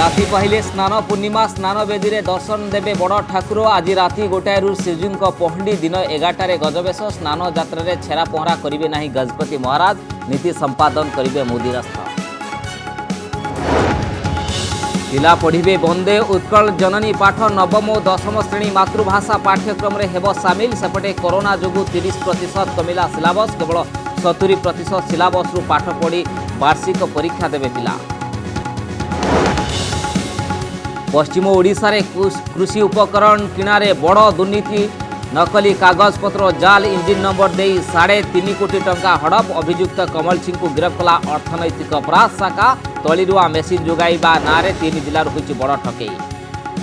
राति पहिले स्नान पूर्णिमा स्नान बेदी रे दर्शन देवे बड़ ठाकुर आज राति 1 श्रीजीव पहंडी दिन 11 गजबेश स्नान यात्रा रे छेरा पहरा करिवे नाही गजपति महाराज नीति संपादन करिवे मोदीरस्थ पिला पढ़िबे वंदे उत्कल जननी पाठ नवम और दशम श्रेणी मातृभाषा पाठ्यक्रम रे हेब सामिल सेपटे कोरोना जोगु 30% कमिला सिलेबस केवल 70% सिलेबस रु पाठ पढ़ी वार्षिक परीक्षा देवे पिला पश्चिम ओडिशा रे कृषि उपकरण किणारे बड़ दुर्नीति नकली कागजपत्र जाल इंजिन नंबर दे 3.5 कोटी टंका हड़प अभियुक्त कमल सिंह को गिरफ्त कला अर्थनैतिक अपराध शाखा तलिरुआ मेसीन जोगाइबा नारे 3 जिलार होइछि बड़ ठकई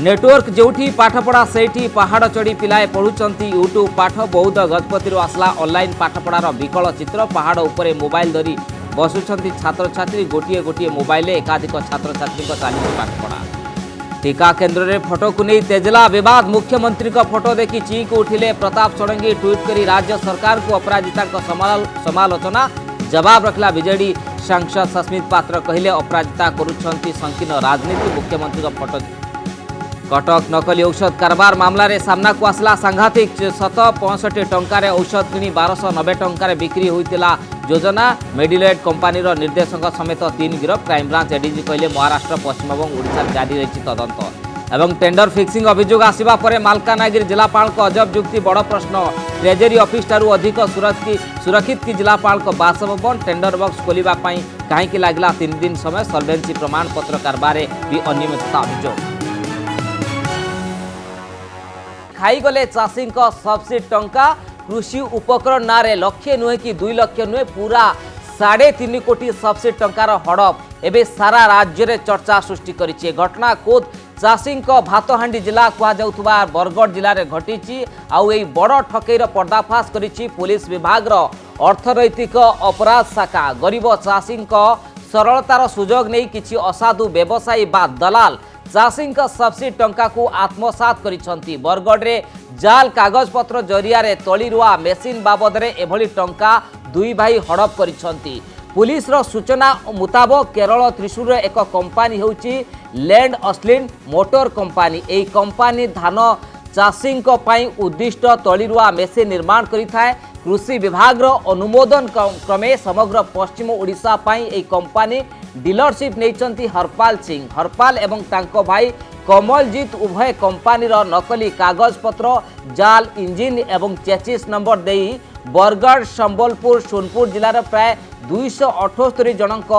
नेटवर्क जोठी पाठपढ़ा सेठी पहाड़ चढ़ी पिलाए पढ़ुचंती यूट्यूब पाठ बौद्ध गजपति आसला ऑनलाइन पाठपढ़ार विकल चित्र पहाड़ उपरे मोबाइल धरी बसुचंती छात्र छात्री गोटे गोटे मोबाइल एकाधिक छात्र छात्री चली पाठपढ़ा टीका केन्द्र में फोटो को नहीं तेजला विवाद मुख्यमंत्री का फोटो देखि चीक उठिले प्रताप षडंगी ट्वीट करी राज्य सरकार को अपराजिता समालोचना जवाब रखला बीजेडी सांसद सस्मित पात्र कहले अपराजिता करुछंती संकीर्ण राजनीति मुख्यमंत्री का फोटो कटक नकली औषध कारबार मामला रे सामना को आसला सांघातिक 765 टंकार औषध किनी 1290 टंकार बिक्री होइतिला योजना मेडिलेट कंपानी निर्देशक समेत 3 गिरफ क्राइमब्रांच एडीजी कहले महाराष्ट्र पश्चिमबंग ओडिशा जारी रही तदंत एवं टेंडर फिक्सिंग अभियोग आसिबा परे मालकानगिरी जिलापाल को अजब जुक्ति बड़ प्रश्न ट्रेजरी ऑफिस ठारू अधिक सुरक्षित की जिलापाल को बासभवन टेंडर बॉक्स खोलिबा पई काहेकि लागला 3 दिन समय सॉल्वेंसी प्रमाण पत्र कारबार भी अनियमितता अभियोग खाईगले चाषी सब्सिडी टंका कृषि उपकरण नारे लक्षे नुहे कि 2 लाख नुहे पूरा 3.5 कोटी सब्सिडी टंकार हड़प एवं सारा राज्य में चर्चा सृष्टि करिछि घटना खोद चाषी भातहांडी जिला कहुवा बरगढ़ जिले में घटी आउ एई बड़ ठकईर पर्दाफाश करिछि पुलिस विभाग अर्थनैतिक अपराध शाखा गरीब चाषी सरलतार सुजोग नहीं किछि असाधु व्यवसायी बा दलाल चाषी सब्सिडी टंका को आत्मसात करिसंती बरगढ़ रे जाल कागजपत्र जरिया रे तलिरुआ मेसीन बाबद रे एभली टंका 2 भाई हड़प करिसंती पुलिस रो सूचना मुताबक केरल त्रिशूर रे एक कंपनी होउची लैंड अस्लिन मोटर कंपनी एई कंपनी धान चाषी उद्दिष्ट तलिरुआ मेसीन निर्माण करिथाय कृषि विभाग अनुमोदन क्रमे समग्र पश्चिम ओडिशा पाई एई कंपनी डीलरशिप नैचंती हरपाल सिंह हरपाल एवं तांको भाई कमलजीत उभय कंपनी नकली कागजपत्र जाल इंजिन एवं चेचिस नंबर दे बरगढ़ संबलपुर सोनपुर जिलार प्राय 278 जनक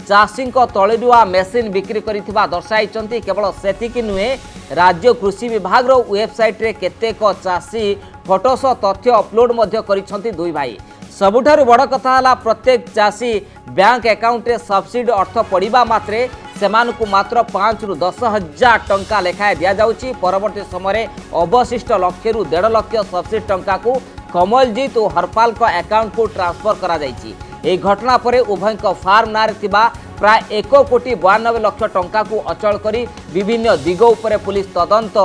चाषी तलिरुआ मेसीन बिक्री करिथिबा दर्शाइचंती केवल सेतिकी नुहे राज्य कृषि विभाग वेबसाइट रे केतेक चाषी फोटोस तथ्य अपलोड मध्य करिसंती 2 भाई सबुठारु बड़ कथा हला प्रत्येक चाषी बैंक अकाउंट रे सब्सिडी अर्थ पड़िबा मात्रे सेमानकु मात्र 5 रु 10 हजार टंका लेखाए दिया जाउची परवर्ती समय अवशिष्ट लक्ष रु 1.5 लाख सब्सिडी टंका को कमलजीत और हरपाल को अकाउंट को ट्रांसफर करा जाइची एही घटना परे उभय फार्म नारे थिबा प्राय 1 कोटी 92 लाख टंका को अचल करी विभिन्न दिग उपरे पुलिस तदंत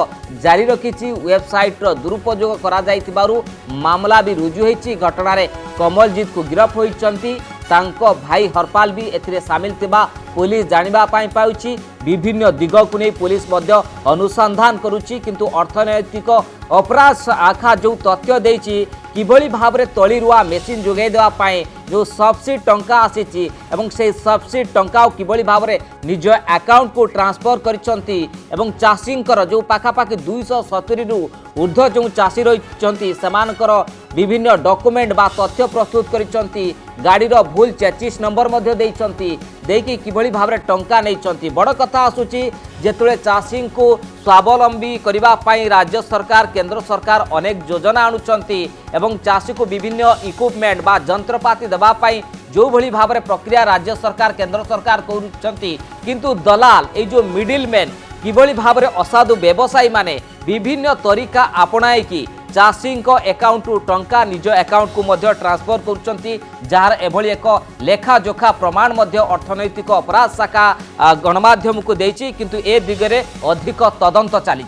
जारी रखिछि वेबसाइट रो दुरुपयोग करा जाइतिबारु मामला भी रुजु होइछि घटना रे कमलजीत को गिरफ होइचंती तांको भाई हरपाल भी एथिरे शामिल थिबा पुलिस जानिबा पाई पाउछि विभिन्न दिग को नहीं पुलिस मध्य अनुसंधान करुछि किंतु अर्थनैतिक अपराध शाखा जो तथ्य देछि किभली भाव रे तलिरुआ मेसीन जोगाई देवा पाई जो सब्सिडी टंका आसीछि एवं से सब्सिडी टंका किभली भाव रे निज अकाउंट को ट्रांसफर करिसंती एवं चाषींकर जो पाखापाखि 270 रु ऊर्ध्व जो चाषी रहिसंती समानकर विभिन्न डॉक्यूमेंट बा तथ्य प्रस्तुत करिसंती गाड़ीर भूल चेचिस नंबर मध्य देइसंती देकी किभली भाव रे टंका नैचंती बड़ कथा आसुची जेतुळे चाषी को स्वावलंबी करिबा पाई राज्य सरकार केंद्र सरकार अनेक योजना आणुचंती एवं चाषी को विभिन्न इक्विपमेंट बा यंत्रपाति देबा पाई जो भली भाव रे प्रक्रिया राज्य सरकार केंद्र सरकार करुचंती किंतु दलाल ए जो मिडिल मैन किभली भाव रे असाधु व्यवसायी माने विभिन्न तरीका अपनाई की चाषी अकाउंट टंका निज अकाउंट को मध्य ट्रांसफर करुचंती जार एभली एक लेखा जोखा प्रमाण मध्य अर्थनैतिक अपराध शाखा गणमाध्यम को देछि किंतु ए दिगरे अधिक तदंत चली।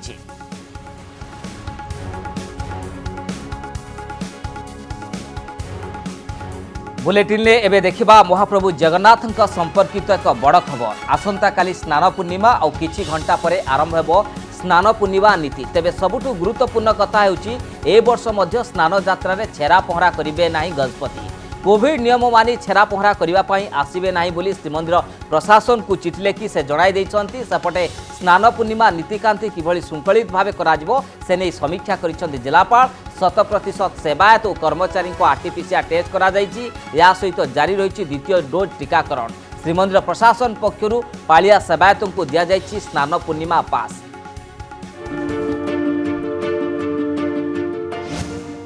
बुलेटिन ले एबे देखिबा महाप्रभु जगन्नाथ संपर्कित एक बड़ खबर। आसंता काली स्नान पूर्णिमा और किछि घंटा परे आरंभ हेबो स्नान पूर्णिमा नीति। तेबे सबुठु गुरुत्वपूर्ण कथा हेउची ए वर्ष मध्य स्नान यात्रा रे छेरा पहरा करिवे नाही गजपति। कोविड नियम मानि छेरा पहरा करिवा पई आसीबे नाही बोली श्रीमंदिर प्रशासन को चिठी लेखि से जणाई दैछंती। सेपटे स्नान पूर्णिमा नीतिकांति किभଳି शृंखलित भावे कराजिबो से नै समीक्षा करिसंती जिलापाल। 100% सेवायत और कर्मचारी को आरटीपीसीआर टेस्ट करा जायछि। या सहित जारी रहिछि द्वितीय डोज टीकाकरण। श्रीमंदिर प्रशासन पक्षरु पालिया सेवायतों को दिया जायछि स्नान पूर्णिमा पास।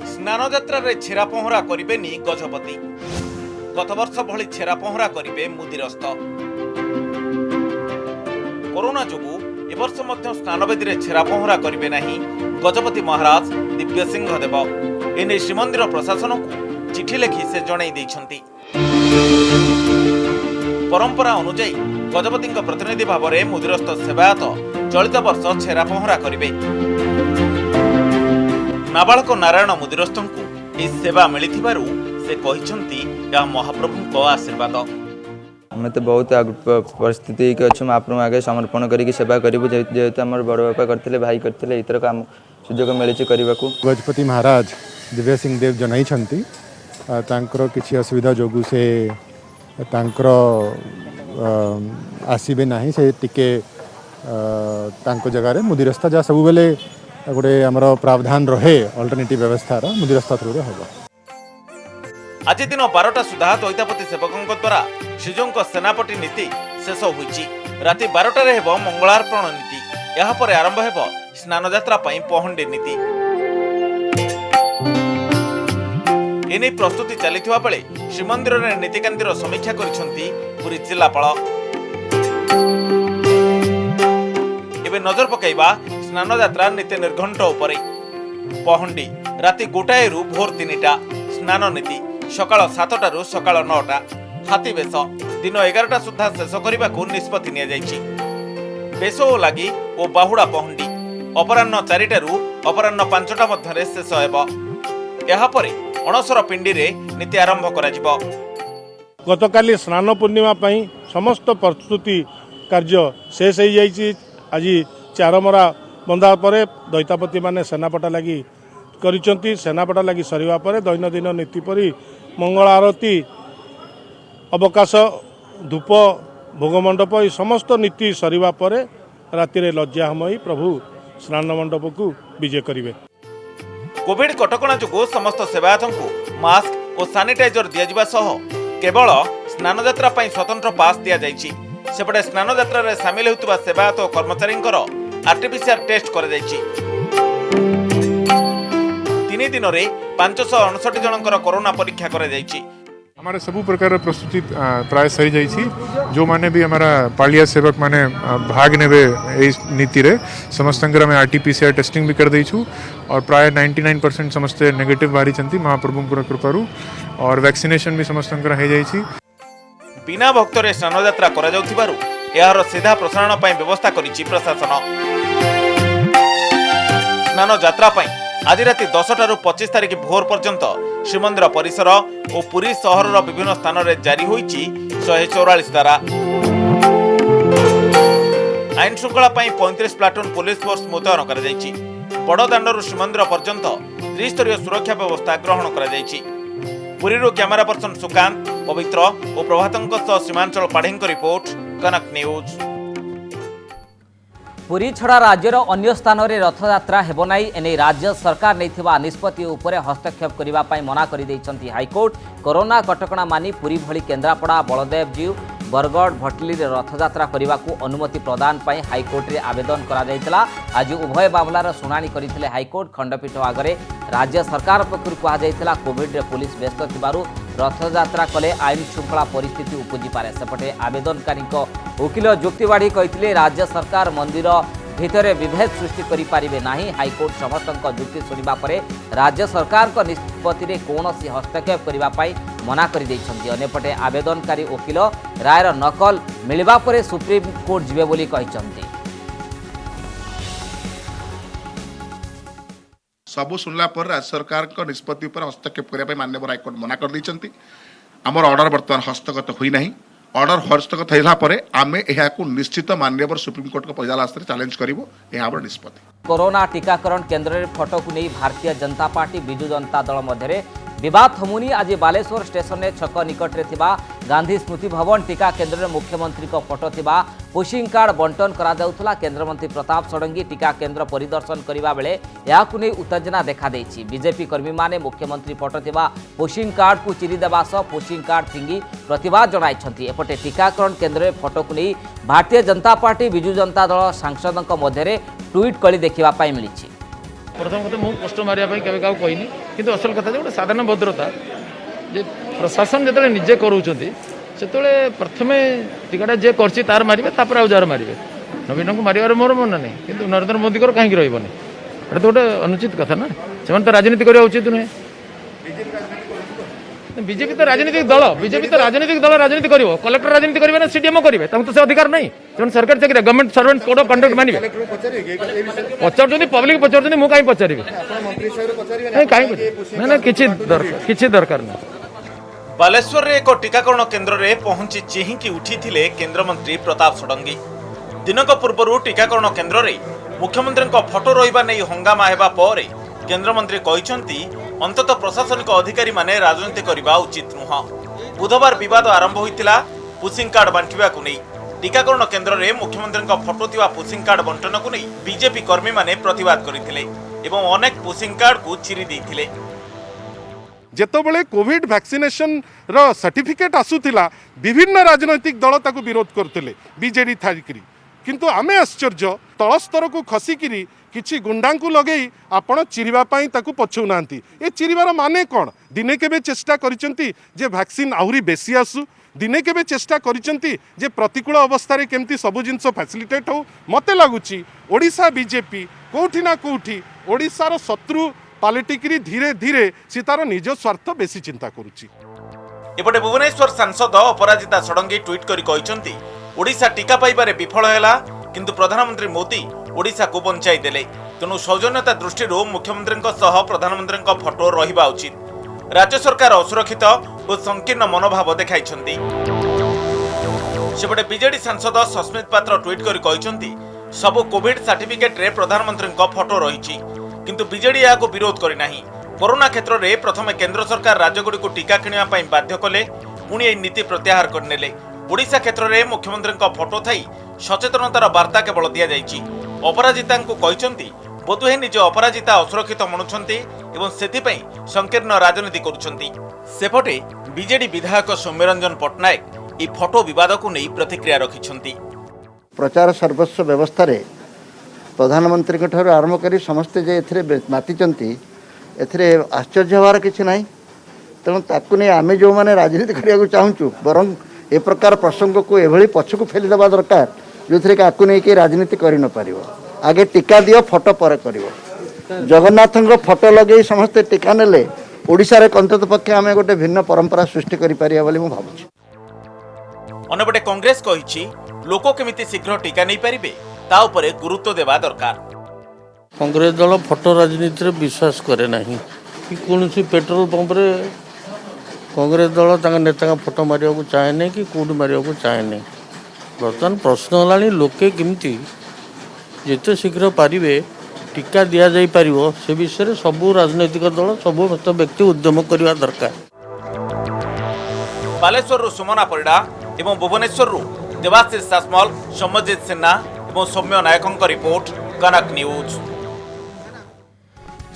स्नान यात्रा रे छेरा पहरा करिबेनी गजपति। गत वर्ष भली छेरा पहरा करिबे मुदिरस्थ। कोरोना जोगु ए वर्ष मध्य स्नानवेदी रे छेरा पहरा करिबे नाही गजपति महाराज दिव्य सिंह देव। एने श्रीमंदिर प्रशासन को चिठी लेखि से जणाई दैछंती। परंपरा अनुଯାयी गजपति प्रतिनिधि भाव में मुदिरस्थ सेवायत चलित वर्ष छेरा पहरा करिबे। नाबालक नारायण मुदिरस्थ को यह सेवा मिलिथिबारु से कहिसंती या महाप्रभु आशीर्वाद। हमें तो बहुत परिस्थिति के अच्छे महाप्रभु आगे समर्पण करके सेवा करूँ जेहेतु आम बड़ बापा करते भाई करते इतर काम सुजोग मिली करने को। गजपति महाराज दिव्य सिंह देव जनाई किसी असुविधा जोगु से आसबे ना से टिके जगार मुदिरस्थ जहाँ सब बेले गोटे आमर प्रावधान रहे अल्टरनेटिव व्यवस्था मुदिरस्थ थ्रू हम। आज दिन 12टा सुधा द्वैतापति सेवकों द्वारा श्रीजों सेनापति नीति शेष होईची। राति 12टा रे हेबो मंगलार्पण नीति। यहाँ पर आरंभ हेबो स्नान यात्रा पई पहंडी नीति। एने प्रस्तुति चलिथिबा बेले श्रीमंदिर रे नीतिकांतिर समीक्षा करिसंती पुरी जिलापाल। एबे नजर पकाइबा स्नान यात्रा नीति निर्घंट उपरे। पहंडी राति 2टा रु भोर 3टा। स्नान नीति सकाळ 7टा रु सकाळ 9टा। हाथी बेश दिन 11टा सुधा शेष करने को निष्पत्ति निया जायछि। बेश लगी और बाहुड़ा पहंडी अपराह्न 4टा रु अपराह्न 5टा मध्य शेष हेबो। यहाँ पर अणसर पिंडी रे नीति आरंभ करा जिवो। गतकाली स्नान पूर्णिमा पई समस्त प्रस्तुति कार्य शेष हो जाइछि। आज चारमरा बंधा पर दैतापति माने सेनापटा लगी करिसंती। सेनापटा लगी सरिवा पर दैनंदिन नीति परी मंगल आरती अवकाश धूप भोगमंडप ये समस्त नीति सरिवा पर राति रे लज्जामयी प्रभु स्नान मंडप को विजय करिवे। कोविड कटकणा जोगु समस्त सेवायतों को मास्क और सानिटाइजर दिया जिबा सह केवल स्नान यात्रा पई स्वतंत्र पास दिया जायछि। सेपटे स्नान यात्रा रे शामिल होतबा सेवायत और कर्मचारींकर आरटीपीसीआर टेस्ट कर जायछि। 3 दिन रे 559 जनकर कोरोना परीक्षा कर जायछि। हमारे सबू प्रकार प्रस्तुति प्राय सही जाइए। जो माने भी हमारा पालिया सेवक माने भाग नेबे नीति रे समस्त आरटीपीसीआर टेस्टिंग भी कर देछु और प्राय 99% समस्ते नेगेटिव बाहरी महाप्रभु कृपारू और वैक्सीनेशन भी समस्त हो जाइए। बिना भक्तरे स्नान यात्रा करा जाउथिबारु एहार सीधा प्रसारण पई व्यवस्था करिछि प्रशासन। स्नान यात्रा पई आज राति 10टा रु 25 तारिख भोर पर्यंत श्रीमंदिर परिसर और पुरी सहर विभिन्न स्थान में जारी होईची 144 धारा। आईन श्रृंखला 35 प्लाटून पुलिस फोर्स मुतयन कर जायछि। बड़ दांडरू श्रीमंदिर पर्यंत त्रिस्तरीय सुरक्षा व्यवस्था ग्रहण कर जायछि। पुरीरू कैमरा पर्सन सुकांत पवित्र और प्रभातंक सह सीमांचल पाढ़ी रिपोर्ट कनक न्यूज। पुरी छड़ा राज्यर अन्य स्थान में रथयात्रा हेब नाई एने राज्य सरकार नैथिबा निष्पत्ति उपरे हस्तक्षेप करिबा पाई मना करि दैछंती हाईकोर्ट। कोरोना कटकणा मानि पुरी भली केन्द्रापड़ा बलदेवजीउ बरगढ़ भटली रथयात्रा करने को अनुमति प्रदान पाई हाईकोर्ट रे आवेदन करा जायतिला। आज उभय मामलार शुणाणी करथिले हाईकोर्ट। खंडपीठ आगे राज्य सरकार पक्षरु कहा जायतिला कोविड रे पुलिस व्यस्त थिबारु रथयात्रा कले आईन श्रृंखला परिस्थिति उपजी पारे। सेपटे आवेदनकारी वकिल जुक्ति बाढ़ी कहिथिले राज्य सरकार मंदिर भितरे विभेद सृष्टि करि पारिबे नाही। हाईकोर्ट समस्त जुक्ति सुनिबा परे राज्य सरकार को निष्पत्ति रे कोनोसी हस्तक्षेप करिबा पाई मना करि दैछंती। अन्यपटे आवेदनकारी वकिल रायर नकल मिलिबा परे सुप्रीम कोर्ट जिबे बोली कहिसंती। सबु सुनला पर राज्य सरकार को निष्पत्ति पर हस्तक्षेप करने माननीय हाईकोर्ट मना कर दैछंती। आमर ऑर्डर बर्तमान हस्तगत होई नहीं ऑर्डर हस्तगत होला परे आमे एहाकु निश्चित माननीय सुप्रीम कोर्ट को पहिला आस्ते चैलेंज करिवो एहा हमर निष्पत्ति। कोरोना टीकाकरण केन्द्र में फटो को नहीं भारतीय जनता पार्टी बिजु जनता दल मध्य विवाद थमुनी आज बालेश्वर स्टेशन में छक निकट में थिबा गांधी स्मृति भवन टीका केन्द्र में मुख्यमंत्री को फटो थिबा पुशिंग कार्ड बंटन करा जाउथला। केन्द्रमंत्री प्रताप षडंगी टीका केन्द्र परिदर्शन करिबा बेले याकु नै उत्तेजना देखा देछि। बीजेपी कर्मी माने मुख्यमंत्री फटो थिबा पुशिंग कार्ड को चिरी देबा सह पुशिंग कार्ड फिंगी प्रतिवाद जणाइछन्ति। एपटे टीकाकरण केन्द्र में फटो को नहीं भारतीय जनता पार्टी बिजु जनता दल सांसदों मध्य ट्वीट कली देखा मिली। प्रथम कथा मुझे कष्ट मारे क्या कहनी कि असल कथा गोटे साधारण भद्रता जे प्रशासन जो निजे करोचे से प्रथम टीकाटा जे कर तार मारे तापर आउ जार मारे नवीन को मारे मोर मन नहीं कि नरेंद्र मोदी कहीं रही तो गोटे अनुचित कथा ना से तो राजनीति करवा उचित नुहे। बीजेपी तो राजनीतिक दल राजनीति करिवो कलेक्टर राजनीति करिवे ना सीडीएमओ करिवे तो से अधिकार नहीं जन सरकारी चाकरी government servant code of conduct मानिबे पचार पब्लिक पचार मु कहीं पचारिबे कहीं ना किछि दरकार ना। बालेश्वर रे एक टीकाकरण केन्द्र रे पहुंची चिहिंकी उठिथिले केन्द्रमंत्री प्रताप षडंगी। दिनक पूर्वरु टीकाकरण केन्द्र रे मुख्यमंत्री फोटो रहिबा नै हंगामा हेबा परे केन्द्रमंत्री कहिसंती अंतत प्रशासनिक अधिकारी माने राजनीति करने उचित नुह। बुधवार विवाद आरंभ होइतिला पुशिंग कार्ड बांटिबा को नहीं। टीकाकरण केन्द्र में मुख्यमंत्री फोटो थिबा पुशिंग कार्ड बंटन को नहीं बीजेपी कर्मी माने प्रतिवाद करथिले एवं अनेक पुशिंग कार्ड को चिरी देथिले। जेतबेले कोविड वैक्सीनेशन रो सर्टिफिकेट आसुथिला विभिन्न राजनैतिक दल ताकू विरोध करथिले बीजेडी थारिकरी किंतु आमे आश्चर्य तल स्तर को खसिकिरी किछि गुंडा को लगे आपण चिरिबा पई ताकू पछौ नांती। ए चिरिबार माने कोन दिने केबे चेष्टा करिसंती जे वैक्सीन आहुरी बेसी आसु दिने केबे चेष्टा करिसंती जे प्रतिकूल अवस्था रे केमती सब जिंस फैसिलिटेट हो। मते लागुची ओडिशा बीजेपी कोठी ना कोठी ओडिशार शत्रु पॉलिटिकरी धीरे धीरे सी तार निज स्वार्थ बेसी चिंता करुची। एपटे भुवनेश्वर सांसद अपराजिता षडंगी ट्वीट करी कहिसंती ओडिशा टीका पाइबारे विफल हैला किंतु प्रधानमंत्री मोदी ओडिशा को बंचाई देले तेणु सौजन्यता दृष्टि मुख्यमंत्री प्रधानमंत्री फोटो रहिबा उचित। राज्य सरकार असुरक्षित और संकीर्ण मनोभाव देखाइछंती। सेपटे बीजेडी सांसद सस्मित पात्र ट्वीट करी कहिसंती सबु कोविड सर्टिफिकेट रे प्रधानमंत्री फोटो रहिछि किंतु बीजेडी याको विरोध करि नाही। कोरोना क्षेत्र में प्रथम केंद्र सरकार राज्यगुड़ी को टीका किणवा पई बाध्य कले पुणी ए नीति प्रत्याहार करनेले। ओडिशा क्षेत्र में मुख्यमंत्री फोटो थाई सचेतनतार वार्ता केवल दि जाइछि। अपराजिता कहिसंती बोधुए निज अपराजिता असुरक्षित मणुछंती एवं सेथिपई संकीर्ण राजनीति करुछंती। सेपटे बीजेडी विधायक सौम्यरंजन पट्टनायक ई फोटो विवाद को नहीं प्रतिक्रिया रखिछंती। प्रचार सर्वस्व व्यवस्था रे प्रधानमंत्री ठार आरंभ कर समस्ते जे एथरे मातिचंती एथरे आश्चर्य हबार किछि नाही। तेणु ताकू नहीं आमे जो माने राजनीति करिया चाहूँ बरं ए प्रकार प्रसंग को एभली पछकु फेली देबा दरकार जो थे आकु नहीं कि राजनीति कर न पारिबो। आगे टीका दियो फोटो पर करिवो। जगन्नाथ फोटो लगे समस्ते टीका नेले ओडिशा रे अंतत पक्षे आमे गोटे भिन्न परंपरा सृष्टि करि पारिया बोली मु भाबुछि। अन्यपटे कांग्रेस कहिछि लोक केमिति शीघ्र टीका नहीं पारिबे ता उपरे गुरुत्व देबा दरकार। कांग्रेस दल फोटो राजनीति रे विश्वास करे नाही कि कोनसी पेट्रोल पंप रे कांग्रेस दल तांका नेता फोटो मारिया को चाहे नहीं कि कोड मारिया को चाहे नहीं। बर्तमान प्रश्न है लोके केमती जिते शीघ्र पारिबे टीका दिया जाई पारिबो से विषय सबू राजनैतिक दल सबू व्यक्ति उद्यम करने दरकार। बालेश्वर सुमना परिडा एवं भुवनेश्वर देवाशीष सासमल सम्यजित सिन्हा एवं सौम्य नायकों रिपोर्ट कनक न्यूज।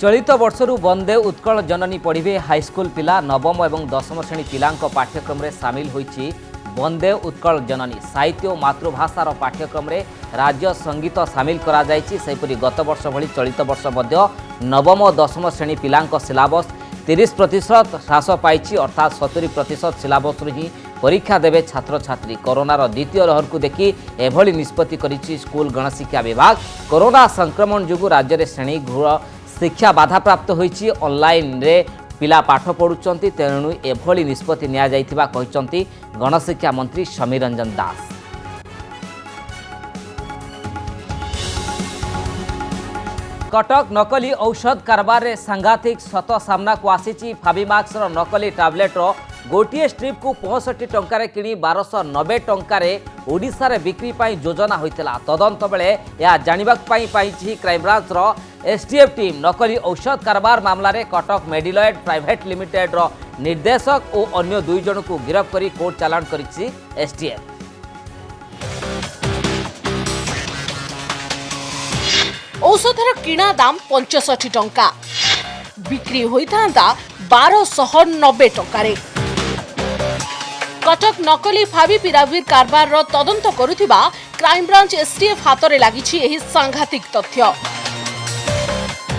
चलित वर्षरू वंदे उत्कल जननी पढ़िबे हाईस्कूल पिला नवम और दशम श्रेणी पिलांक पाठ्यक्रम रे सामिल होईछि वंदे उत्कल जननी। साहित्य और मातृभाषार पाठ्यक्रम रे राज्य संगीत सामिल करा जायछि। सेहिपरि गत वर्ष भली चलित वर्ष मध्य नवम और दशम श्रेणी पिलांक सिलेबस 30% ह्रास पाइछि अर्थात 70% सिलेबस ही परीक्षा देवे छात्र छात्री। कोरोनार द्वितीय लहर को देखि एभली निष्पत्ति करिछि स्कूल गणशिक्षा विभाग। कोरोना संक्रमण जोगु राज्य रे श्रेणी गृह शिक्षा बाधाप्राप्त होईछि। ऑनलाइन रे पिला पाठ पढ़ुचंती तेणु एभली निष्पत्ति निया जाइथिबा कहिसंती गणशिक्षा मंत्री समीर रंजन दास। कटक नकली औषध कारबार रे सांघातिक सत सामना को आसीछि। फाबिमाक्स रो नकली टैबलेट रो गोटे स्ट्रिप को 65 टंकार किणी 1290 टंकार ओडिशा रे बिक्री पाई योजना होइतिला। तदंत बेले या जानिबाक पाई क्राइमब्रांच एसटीएफ टीम नकली औषध कारबार मामला रे कटक मेडिलॉयड प्राइवेट लिमिटेड रो निर्देशक और अन्य 2 जन को गिरफ्त करी कोर्ट चालान करिछि एसटीएफ। औषधर किणा दाम 65 टंका बिक्री होता 1290 टंकारे। कटक नकली फाविपिराविर कारबार रो तदंत करुथिबा क्राइमब्रांच एसटीएफ हाथ में लगी एही सांघातिक तथ्य।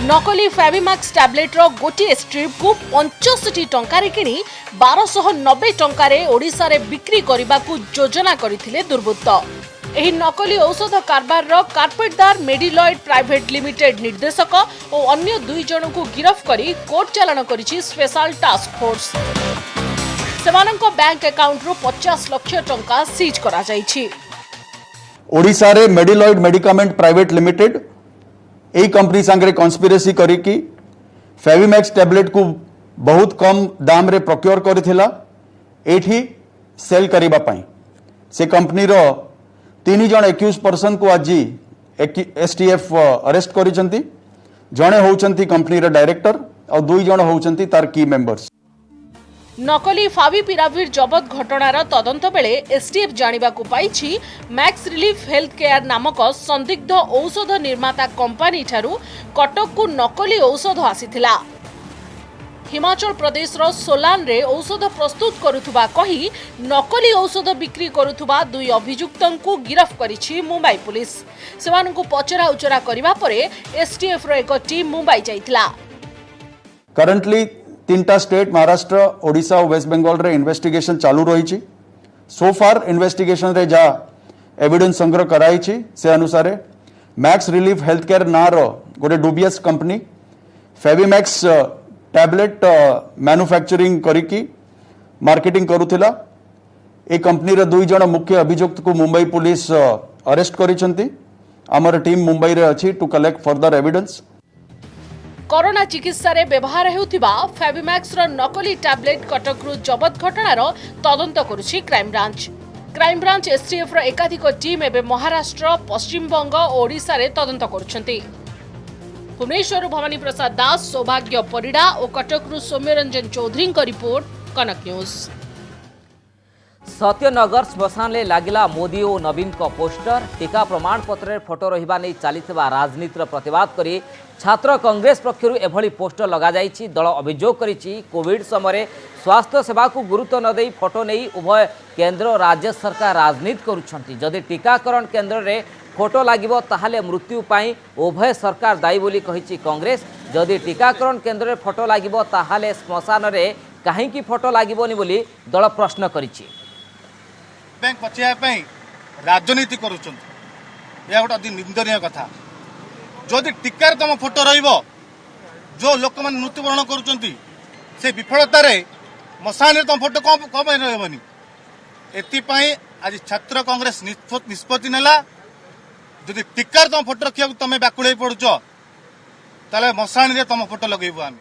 नकली फैविमैक्स टैबलेट रो गोटे स्ट्रिप को 65 टंकारे किणी 1290 टंकारे ओडिशा रे बिक्री करने को योजना करथिले दुर्बृत्त। एही नकली औषध कारबार रो कारपेटदार मेडिलॉयड प्राइवेट लिमिटेड निर्देशक और अन्य 2 जन को गिरफ्त करी कोर्ट चालान करिछि स्पेशल टास्क फोर्स। सेमानंको बैंक अकाउंट रो 50 लाख टंका सीज करा जाइछि। ओडिशा रे मेडिलॉयड मेडिकामेंट प्राइवेट लिमिटेड एई कंपनी संगे कन्स्पिरेसी करिकी फेविमैक्स टैबलेट को बहुत कम दाम रे प्रोक्योर करथिला एठी सेल करिबा पई। से कंपनी रो 3 जन एक्यूज पर्सन को आज एसटीएफ अरेस्ट करिसंती। जणे होउचंती कंपनी रो डायरेक्टर और 2 जन होउचंती तार की मेंबर्स। नकली फाविपिराविर जबत घटनार तदंत बेले एसटीएफ जानिबाकु पाइछि मैक्स रिलीफ हेल्थ केयर नामक संदिग्ध औषध निर्माता कंपनी ठारू कटक को नकली औषध आसीथिला। हिमाचल प्रदेश रो सोलान रे औषध प्रस्तुत करुथुबा कही नकली औषध बिक्री करुथुबा 2 अभियुक्तंकु गिरफ्त करिछि मुंबई पुलिस। सेमानंकु पचरा उचरा करिबा परे एसटीएफ रो एक टीम मुंबई जाइथिला। करंटली 3टा स्टेट महाराष्ट्र ओडिशा और वेस्ट बेंगल रे इन्वेस्टिगेशन चालू रही। सो फार इन्वेस्टिगेशन रे जा एविडेंस संग्रह कराई से अनुसार मैक्स रिलीफ हेल्थ केयर ना रो गोटे डुबियस कंपनी फेविमैक्स टैबलेट मैन्युफैक्चरिंग करिकी मार्केटिंग करुथिला। ए कंपनी रे 2 जन मुख्य अभियुक्त को मुंबई पुलिस अरेस्ट करिसंती। हमर टीम मुंबई रे अछि to collect further evidence. Corona चिकित्सा रे व्यवहार हेउथिबा फेविमैक्स रो नकली टैबलेट कटक रु जबत घटनार तदंत करुछि क्राइम ब्रांच एसटीएफ रो एकाधिक टीम एबे महाराष्ट्र पश्चिम बंग और ओडिशा रे तदंत करुछंती। भुवनेश्वर भवानी प्रसाद दास, सौभाग्य परिड़ा और कटक रु सौम्यरंजन चौधरी को रिपोर्ट, कनक न्यूज। सत्यनगर श्मशान ले लागिला मोदी और नवीन को पोस्टर। टीका प्रमाण पत्र फोटो रहिबा नै चलीथिबा राजनीतिर प्रतिवाद करी छात्र कांग्रेस पक्षरु एभली पोस्टर लगा जाइछि। दल अभियोग करिछि कोविड समय स्वास्थ्य सेवा को गुरुत्व न देई फोटो नै उभय केंद्र और राज्य सरकार राजनीति करुछंती। जदि टीकाकरण केंद्र रे फोटो लागिबो ताहाले मृत्यु पाई उभय सरकार दायी बोली कहिछि कांग्रेस। जदि टीकाकरण केंद्र रे फोटो लागिबो ताहाले श्मशान रे काहेकि फोटो लागिबोनी बोली दल प्रश्न करिछि। बैंक बचाइबा राजनीति करुछन या गोटे निंदनीय कथा। जदि टीकार तुम फोटो रहिबो जो लोक मैंने मृत्युवरण करुछंती से विफलतार मशान तुम फोटो कम रही। एपाई आज छात्र कांग्रेस निष्पत्ति नेला जदि टीकार तुम फोटो रखा तुम व्याकुल पड़ुच ताले मशान तुम फोटो लगेबू आम।